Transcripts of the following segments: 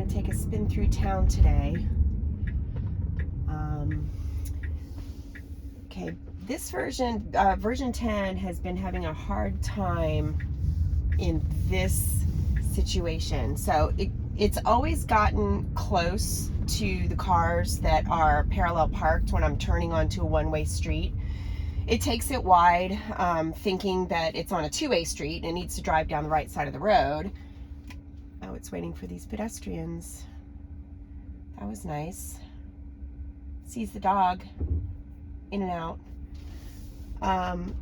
going to take a spin through town today. Okay, this version, version 10, has been having a hard time in this situation. So it's always gotten close to the cars that are parallel parked when I'm turning onto a one-way street. It takes it wide, thinking that it's on a two-way street and it needs to drive down the right side of the road. Oh, it's waiting for these pedestrians. That was nice. Sees the dog in and out.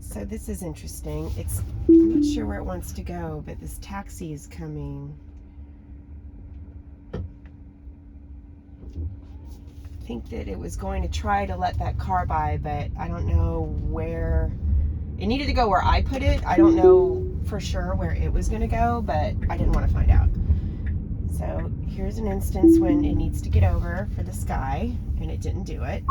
So this is interesting. I'm not sure where it wants to go, but this taxi is coming. I think that it was going to try to let that car by, but I don't know where. It needed to go where I put it. I don't know for sure where it was going to go, but I didn't want to find out. So here's an instance when it needs to get over for this guy, and it didn't do it.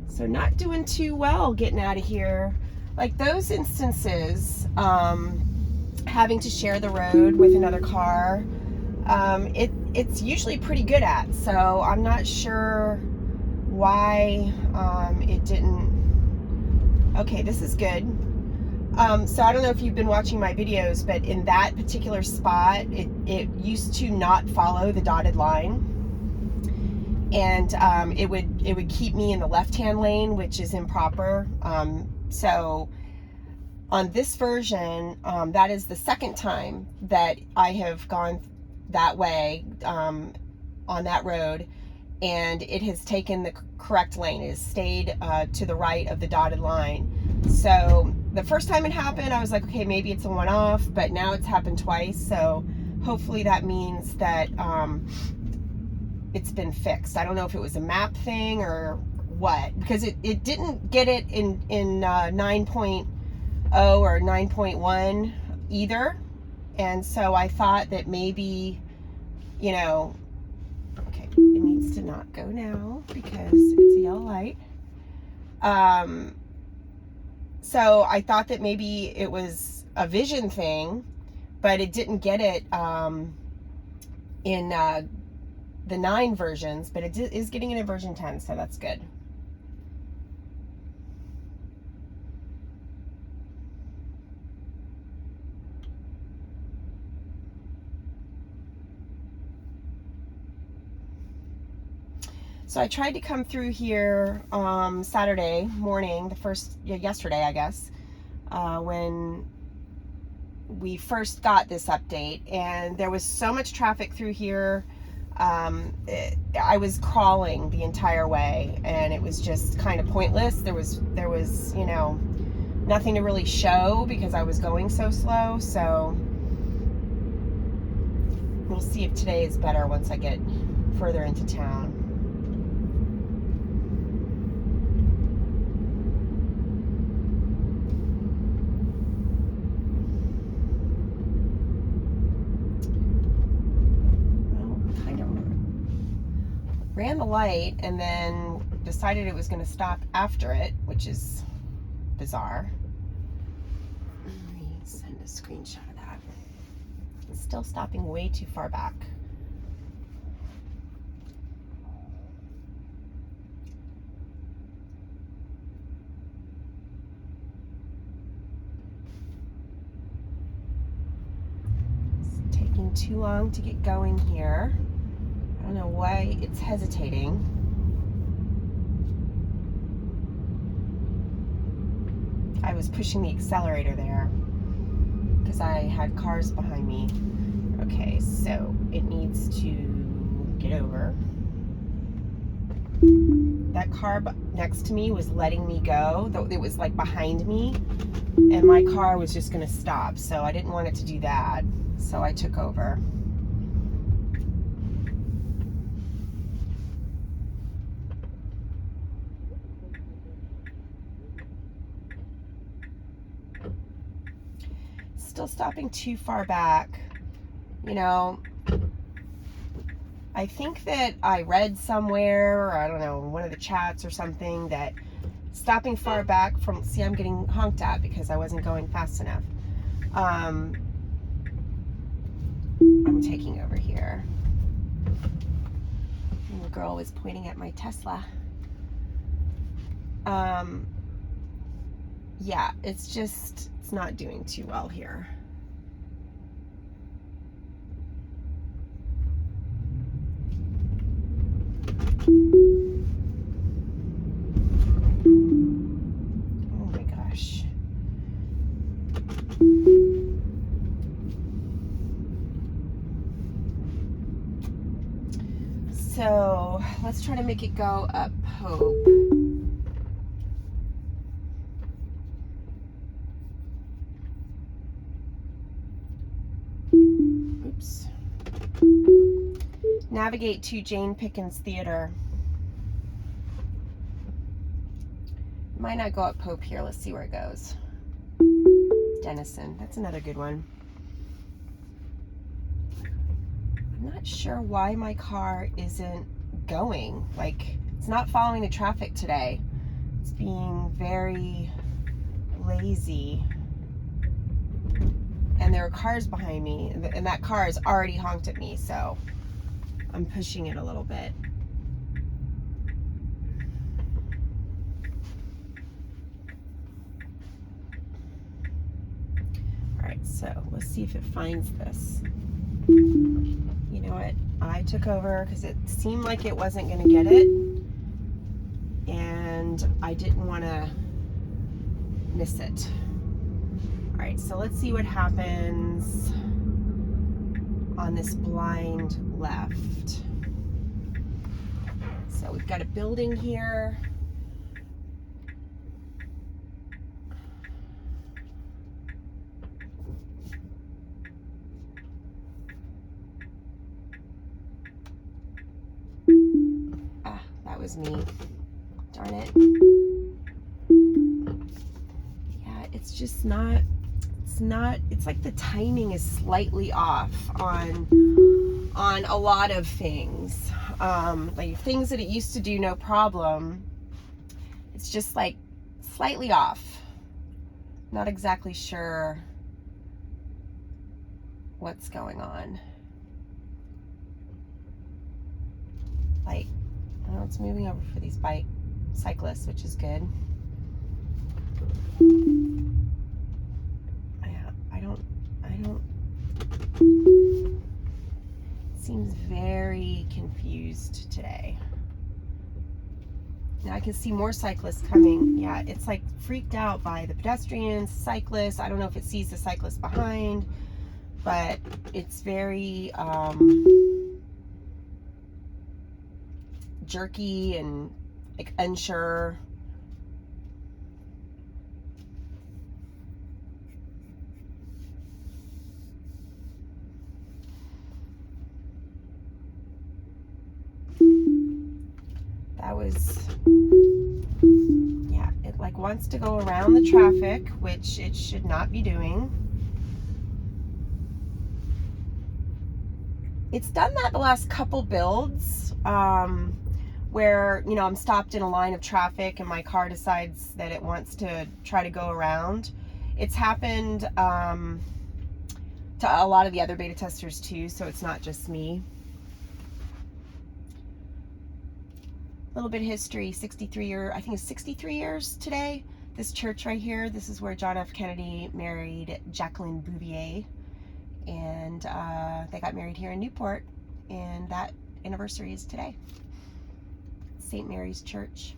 So not doing too well getting out of here. Like those instances, having to share the road with another car, it's usually pretty good at. So I'm not sure why it didn't. Okay, this is good. So I don't know if you've been watching my videos, but in that particular spot, it used to not follow the dotted line. And it would keep me in the left-hand lane, which is improper. So on this version, that is the second time that I have gone that way on that road, and it has taken the correct lane. It has stayed to the right of the dotted line. So the first time it happened, I was like, okay, maybe it's a one-off, but now it's happened twice. So hopefully that means that it's been fixed. I don't know if it was a map thing or what, because it didn't get it in 9.0 or 9.1 either. And so I thought that maybe, you know, okay, it needs to not go now because it's a yellow light. So I thought that maybe it was a vision thing, but it didn't get it in the 9 versions, but it is getting it in version 10, so that's good. So I tried to come through here Saturday morning, yesterday, I guess, when we first got this update, and there was so much traffic through here. I was crawling the entire way, and it was just kind of pointless. There was, you know, nothing to really show because I was going so slow. So we'll see if today is better once I get further into town. Ran the light and then decided it was going to stop after it, which is bizarre. Let me send a screenshot of that. It's still stopping way too far back. It's taking too long to get going here. I don't know why it's hesitating. I was pushing the accelerator there because I had cars behind me. Okay, so it needs to get over. That car next to me was letting me go, though it was like behind me, and my car was just going to stop, so I didn't want it to do that, so I took over. Still stopping too far back. You know, I think that I read somewhere, or I don't know, one of the chats or something, that stopping far back from, see, I'm getting honked at because I wasn't going fast enough. I'm taking over here. And the girl was pointing at my Tesla. Yeah, it's not doing too well here. Oh my gosh. So let's try to make it go up Hope. Oops. Navigate to Jane Pickens Theater. Might not go up Pope here. Let's see where it goes. Denison. That's another good one. I'm not sure why my car isn't going. Like, it's not following the traffic today. It's being very lazy. And there are cars behind me, and that car has already honked at me, so I'm pushing it a little bit. All right, so let's see if it finds this. You know what? I took over because it seemed like it wasn't going to get it, and I didn't want to miss it. All right, so let's see what happens on this blind left. So we've got a building here. Ah, that was me. Darn it. Yeah, it's just not, it's like the timing is slightly off on a lot of things. Like things that it used to do no problem, it's just like slightly off. Not exactly sure what's going on. Like, oh, it's moving over for these bike cyclists, which is good. I don't, seems very confused today. Now I can see more cyclists coming. Yeah, it's like freaked out by the pedestrians, cyclists. I don't know if it sees the cyclists behind, but it's very jerky and like unsure. That was, yeah, it like wants to go around the traffic, which it should not be doing. It's done that the last couple builds, where, you know, I'm stopped in a line of traffic and my car decides that it wants to try to go around. It's happened to a lot of the other beta testers too, so it's not just me. A little bit of history, I think it's 63 years today. This church right here, this is where John F. Kennedy married Jacqueline Bouvier, and they got married here in Newport, and that anniversary is today. St. Mary's Church.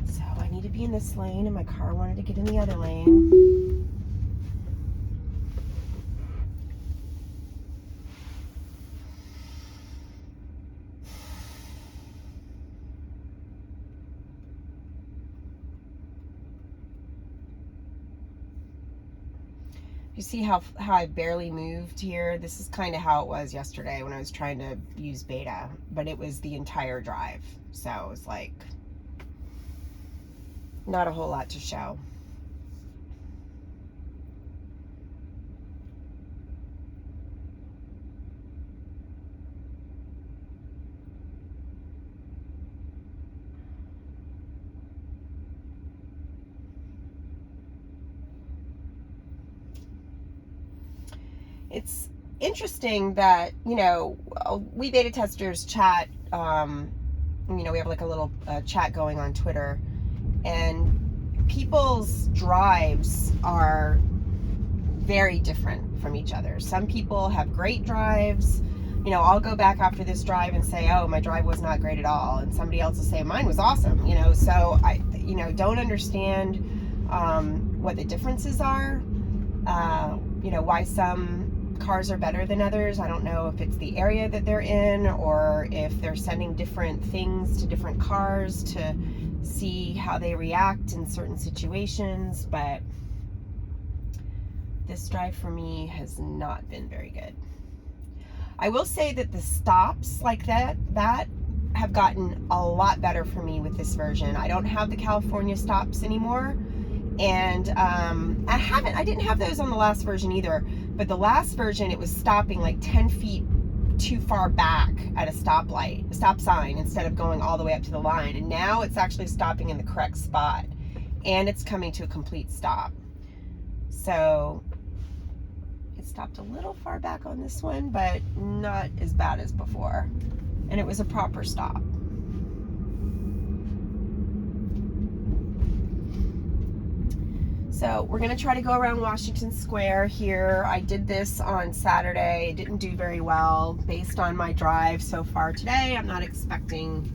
So I need to be in this lane, and my car wanted to get in the other lane. You see how I barely moved here? This is kind of how it was yesterday when I was trying to use beta, but it was the entire drive. So it was like not a whole lot to show. It's interesting that, you know, we beta testers chat, you know, we have like a little chat going on Twitter, and people's drives are very different from each other. Some people have great drives. You know, I'll go back after this drive and say, oh, my drive was not great at all. And somebody else will say, mine was awesome. You know, so I, you know, don't understand what the differences are. You know, why some cars are better than others. I don't know if it's the area that they're in or if they're sending different things to different cars to see how they react in certain situations, but this drive for me has not been very good. I will say that the stops like that have gotten a lot better for me with this version. I don't have the California stops anymore, and I didn't have those on the last version either, but the last version it was stopping like 10 feet too far back at a stop sign instead of going all the way up to the line, and now it's actually stopping in the correct spot and it's coming to a complete stop. So it stopped a little far back on this one, but not as bad as before, and it was a proper stop. So we're gonna try to go around Washington Square here. I did this on Saturday. It didn't do very well based on my drive so far today. I'm not expecting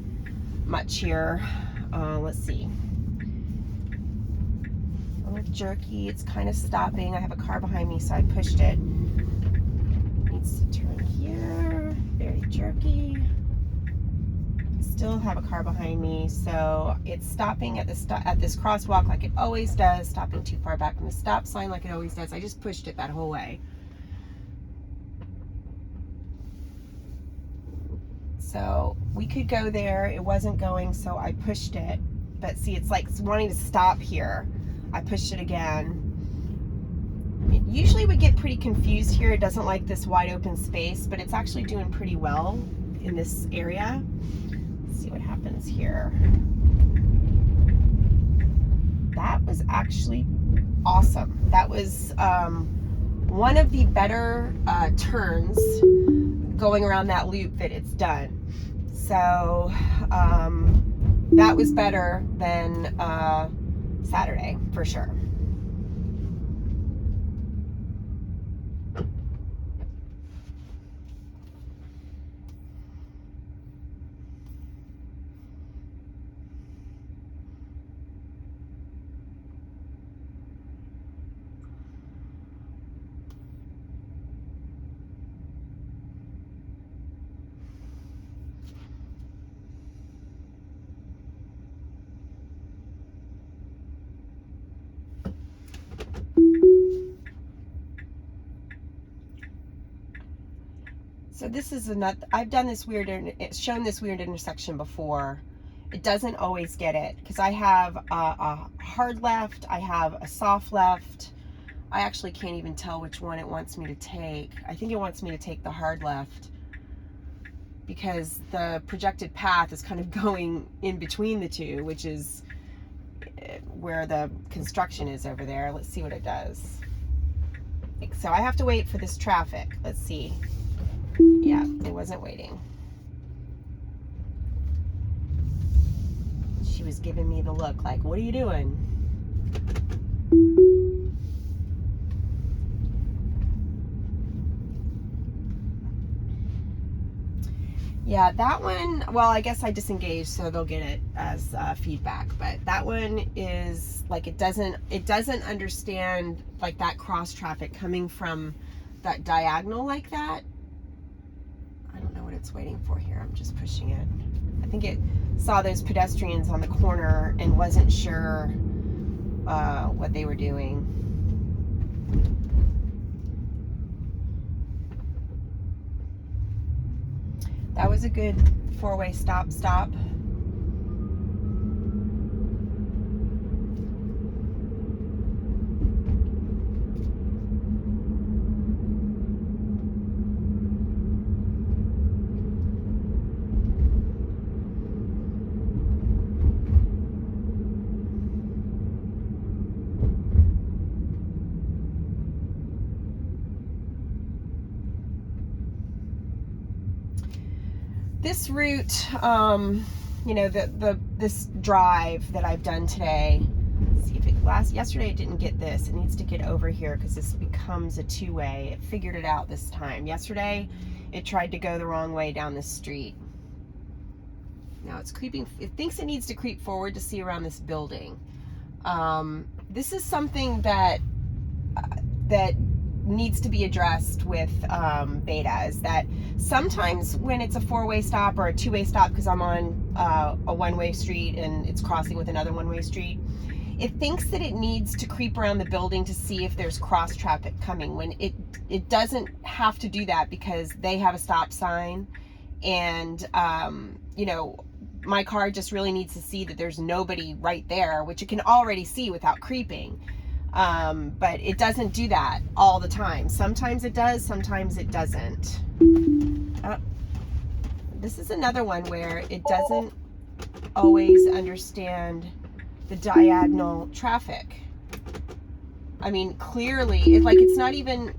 much here. Let's see. A little jerky, it's kind of stopping. I have a car behind me, so I pushed it. Needs to turn here, very jerky. Still have a car behind me, so it's stopping at this crosswalk like it always does, stopping too far back from the stop sign like it always does. I just pushed it that whole way. So we could go there. It wasn't going, so I pushed it. But see, it's like it's wanting to stop here. I pushed it again. It usually would get pretty confused here. It doesn't like this wide open space, but it's actually doing pretty well in this area. See what happens here. That was actually awesome. That was one of the better turns going around that loop that it's done. So that was better than Saturday for sure. So this is I've done this shown this weird intersection before. It doesn't always get it because I have a hard left, I have a soft left. I actually can't even tell which one it wants me to take. I think it wants me to take the hard left because the projected path is kind of going in between the two, which is where the construction is over there. Let's see what it does. So I have to wait for this traffic. Let's see. Yeah, it wasn't waiting. She was giving me the look like, what are you doing? Yeah, that one, well, I guess I disengaged, so they'll get it as feedback, but that one is like, it doesn't understand like that cross traffic coming from that diagonal like that. I don't know what it's waiting for here. I'm just pushing it. I think it saw those pedestrians on the corner and wasn't sure what they were doing. That was a good four-way stop. This route, you know, this drive that I've done today, let's see if yesterday it didn't get this. It needs to get over here because this becomes a two-way. It figured it out this time. Yesterday it tried to go the wrong way down this street. Now it's creeping. It thinks it needs to creep forward to see around this building. This is something that needs to be addressed with Beta, is that sometimes when it's a four-way stop or a two-way stop, because I'm on a one-way street and it's crossing with another one-way street, it thinks that it needs to creep around the building to see if there's cross traffic coming, when it doesn't have to do that because they have a stop sign. And you know, my car just really needs to see that there's nobody right there, which it can already see without creeping. But it doesn't do that all the time. Sometimes it does, sometimes it doesn't. This is another one where it doesn't always understand the diagonal traffic. I mean, clearly, it's not even...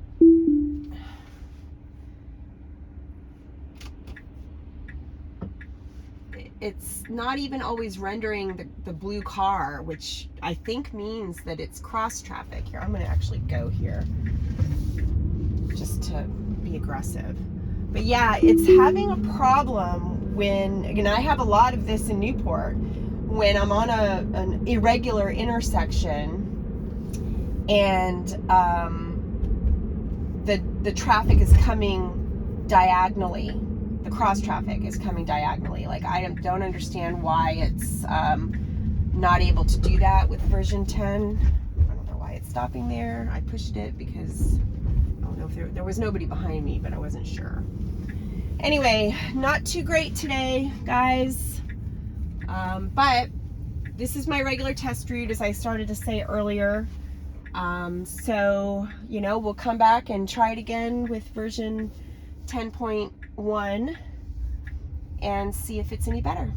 It's not even always rendering the blue car, which I think means that it's cross traffic. Here, I'm going to actually go here just to be aggressive. But yeah, it's having a problem when, again, I have a lot of this in Newport, when I'm on an irregular intersection and the traffic is coming diagonally. The cross traffic is coming diagonally. Like, I don't understand why it's not able to do that with version 10. I don't know why it's stopping there. I pushed it because I don't know if there was nobody behind me, but I wasn't sure. Anyway, not too great today, guys. But this is my regular test route, as I started to say earlier. So, you know, we'll come back and try it again with version 10.1 and see if it's any better.